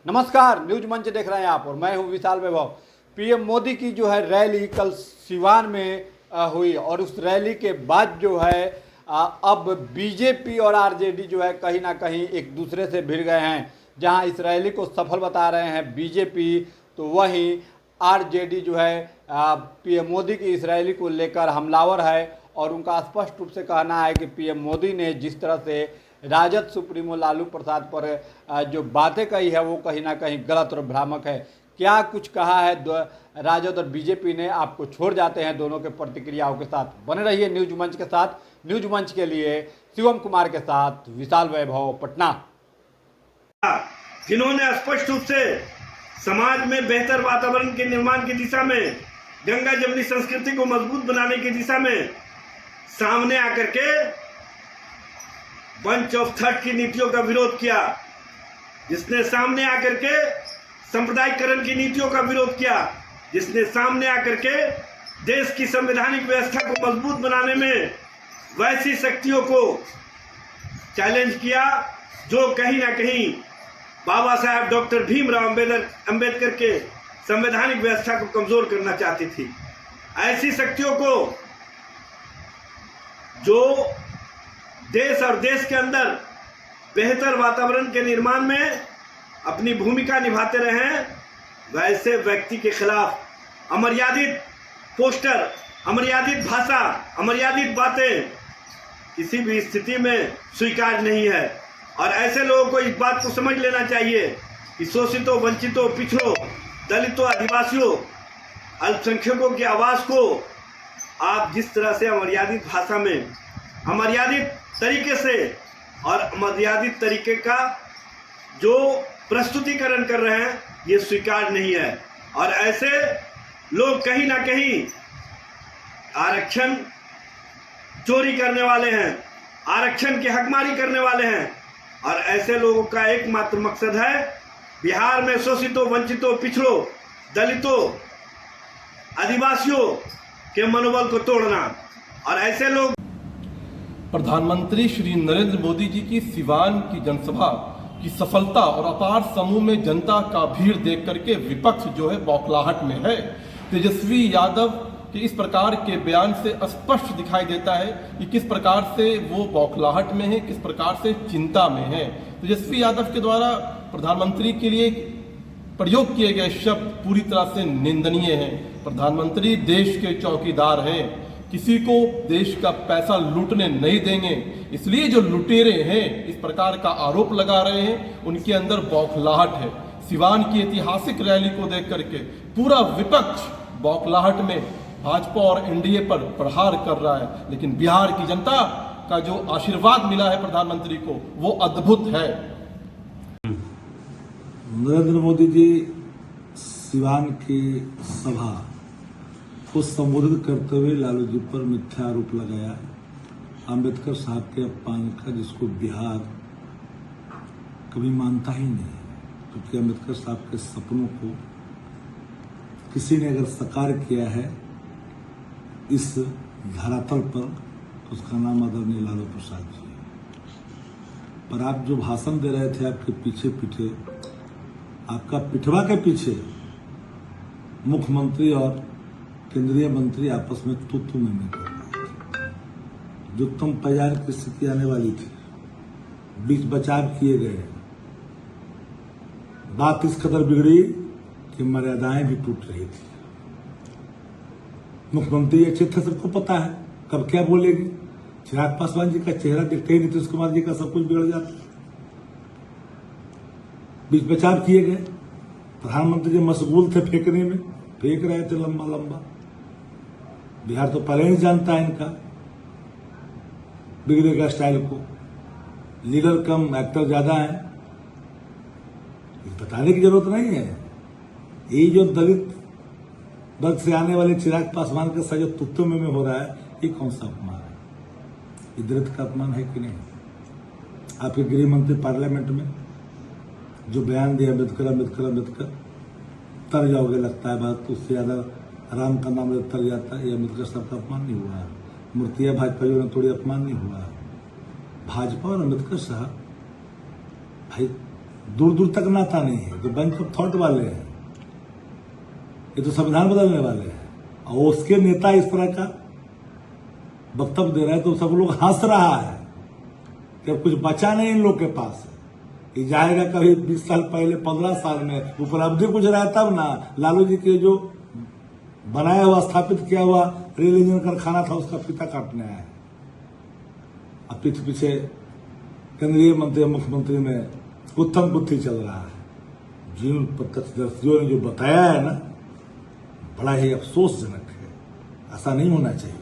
नमस्कार, न्यूज मंच देख रहे हैं आप और मैं हूं विशाल वैभव। पीएम मोदी की जो है रैली कल सिवान में हुई और उस रैली के बाद जो है अब बीजेपी और आरजेडी जो है कहीं ना कहीं एक दूसरे से भिड़ गए हैं। जहां इस रैली को सफल बता रहे हैं बीजेपी, तो वहीं आरजेडी जो है पीएम मोदी की इस रैली को लेकर हमलावर है और उनका स्पष्ट रूप से कहना है कि पीएम मोदी ने जिस तरह से राजद सुप्रीमो लालू प्रसाद पर जो बातें कही है वो कहीं ना कहीं गलत और भ्रामक है। क्या कुछ कहा है राजद और बीजेपी ने, आपको छोड़ जाते हैं दोनों के प्रतिक्रियाओं के साथ। बने रहिए न्यूज मंच के साथ। न्यूज मंच के लिए शिवम कुमार के साथ विशाल वैभव, पटना। जिन्होंने स्पष्ट रूप से समाज में बेहतर वातावरण के निर्माण की दिशा में, गंगा जमुनी संस्कृति को मजबूत बनाने की दिशा में सामने आकर के बंच ऑफ थर्ड की नीतियों का विरोध किया, जिसने सामने आकर के सांप्रदायिकरण की नीतियों का विरोध किया, जिसने सामने आकर के देश की संवैधानिक व्यवस्था को मजबूत बनाने में वैसी शक्तियों को चैलेंज किया जो कहीं ना कहीं बाबा साहब डॉक्टर भीमराव अंबेडकर के संवैधानिक व्यवस्था को कमजोर करना चाहती थी। ऐसी शक्तियों को जो देश और देश के अंदर बेहतर वातावरण के निर्माण में अपनी भूमिका निभाते रहे, वैसे व्यक्ति के खिलाफ अमर्यादित पोस्टर, अमर्यादित भाषा, अमर्यादित बातें किसी भी स्थिति में स्वीकार नहीं है। और ऐसे लोगों को इस बात को समझ लेना चाहिए कि शोषितों, वंचितों, पिछड़ों, दलितों, आदिवासियों, अल्पसंख्यकों की आवाज़ को आप जिस तरह से अमर्यादित भाषा में, अमर्यादित तरीके से और अमर्यादित तरीके का जो प्रस्तुतिकरण कर रहे हैं, ये स्वीकार नहीं है। और ऐसे लोग कहीं ना कहीं आरक्षण चोरी करने वाले हैं, आरक्षण की हकमारी करने वाले हैं। और ऐसे लोगों का एकमात्र मकसद है बिहार में शोषितों, वंचितों, पिछड़ों, दलितों, आदिवासियों के मनोबल को तोड़ना। और ऐसे लोग प्रधानमंत्री श्री नरेंद्र मोदी जी की सिवान की जनसभा की सफलता और अपार समूह में जनता का भीड़ देख करके विपक्ष जो है बौखलाहट में है। तेजस्वी यादव के इस प्रकार के बयान से स्पष्ट दिखाई देता है कि किस प्रकार से वो बौखलाहट में है, किस प्रकार से चिंता में है। तेजस्वी यादव के द्वारा प्रधानमंत्री के लिए प्रयोग किए गए शब्द पूरी तरह से निंदनीय हैं। प्रधानमंत्री देश के चौकीदार हैं, किसी को देश का पैसा लूटने नहीं देंगे। इसलिए जो लुटेरे हैं इस प्रकार का आरोप लगा रहे हैं, उनके अंदर बौखलाहट है। सिवान की ऐतिहासिक रैली को देख करके पूरा विपक्ष बौखलाहट में भाजपा और एनडीए पर प्रहार कर रहा है। लेकिन बिहार की जनता का जो आशीर्वाद मिला है प्रधानमंत्री को, वो अद्भुत है। नरेंद्र मोदी जी सिवान की सभा को संबोधित करते हुए लालू जी पर मिथ्या आरोप लगाया है, अंबेडकर साहब के अपमान का, जिसको बिहार कभी मानता ही नहीं, क्योंकि अंबेडकर साहब के सपनों को किसी ने अगर साकार किया है इस धरातल पर, तो उसका नाम आदरणीय लालू प्रसाद जी है। पर आप जो भाषण दे रहे थे, आपके पीछे पीछे, आपका पिठवा के पीछे मुख्यमंत्री और केंद्रीय मंत्री आपस में तू में कर रहे थे। जो तुम पजार की स्थिति आने वाली थी, बीच बचाव किए गए। बात इस कदर बिगड़ी कि मर्यादाएं भी टूट रही थी। मुख्यमंत्री अच्छे थे, सबको पता है कब क्या बोलेगी। चिराग पासवान जी का चेहरा देखते ही नीतीश कुमार जी का सब कुछ बिगड़ जाता। बीच बचाव किए गए। प्रधानमंत्री जी मशगूल थे फेंकने में, फेंक रहे थे लंबा लंबा। बिहार तो पहले ही जानता है इनका बिगड़ेगा स्टाइल को। लीडर कम एक्टर ज्यादा है, बताने की जरूरत नहीं है। ये जो दलित वर्ग से आने वाले चिराग पासवान के साथ जो तुत्तों में हो रहा है, ये कौन सा अपमान है? ये दलित का अपमान है कि नहीं? आपके गृह मंत्री पार्लियामेंट में जो बयान दिया अम्बेडकर अम्बेडकर अम्बेडकर, तर जाओगे लगता है बात, तो उससे ज्यादा राम का नाम तर जाता है। ये अम्बेडकर साहब का अपमान नहीं हुआ है? मूर्तियां भाजपाइयों ने थोड़ी अपमान नहीं हुआ है? भाजपा और अम्बेडकर साहब भाई दूर दूर तक नाता नहीं है। जो बैंक ऑफ थॉट वाले हैं, ये तो संविधान बदलने वाले हैं, और उसके नेता इस तरह का वक्तव्य दे रहे हैं तो सब लोग हंस रहा है कि अब कुछ बचा नहीं इन लोग के पास। ये जाएगा कभी 20 साल पहले, 15 साल में उपलब्धि कुछ रहा तब ना। लालू जी के जो बनाया हुआ, स्थापित किया हुआ रेल इंजन कारखाना था, उसका फीता काटने आया। अब पीछे केंद्रीय मंत्री, मुख्यमंत्री में उत्तम बुद्धि चल रहा है। जिन प्रत्यक्षदर्शियों ने जो बताया है ना, बड़ा ही अफसोसजनक है। ऐसा नहीं होना चाहिए।